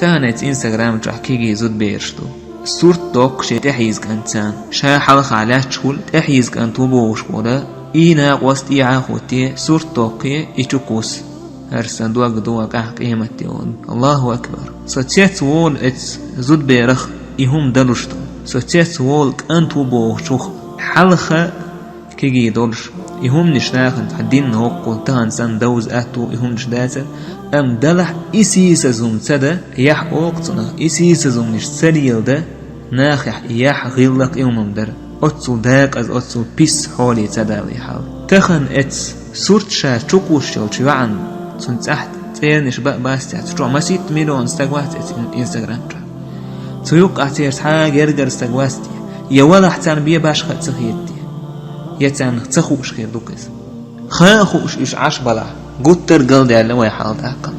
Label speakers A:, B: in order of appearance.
A: تانت انستغرام تحكي زود بيرشتو صورت توك شي تحيز كانتان شا حلق على تشول تحيز كانتو بوشكولا إينا قوست إيعاخوتي صورت توكي إتوكوس هرسان دوك قيمتيون الله أكبر ستيت وول اتس زود بيرخ إهم دلوشتو ستيت وول كانتو بوشوخ حلقة كيجي دولش إهم نشناخن حدين نوقو تهان سان دوز أتو إهم نشداسة أم دلح إسيس زوم تدا يح أوقتنا إسيس زوم نش سريل دا ناخح يح غيلق يومم در أتسو داك أز أتسو بيس حولي تدا ليحال تخن اتس صورت شا تشوكوش شو عن تحت تيرنش باستي تشو مسيت مليون استقوات انستغرام تيوق اعتيرت حاجة يرجر استقواستي يا ولا حتان بيه باش خد تخيتي يتان تخوش خير دوكس خاخوش إش عش بلا قطر قلدي على ويحال داقا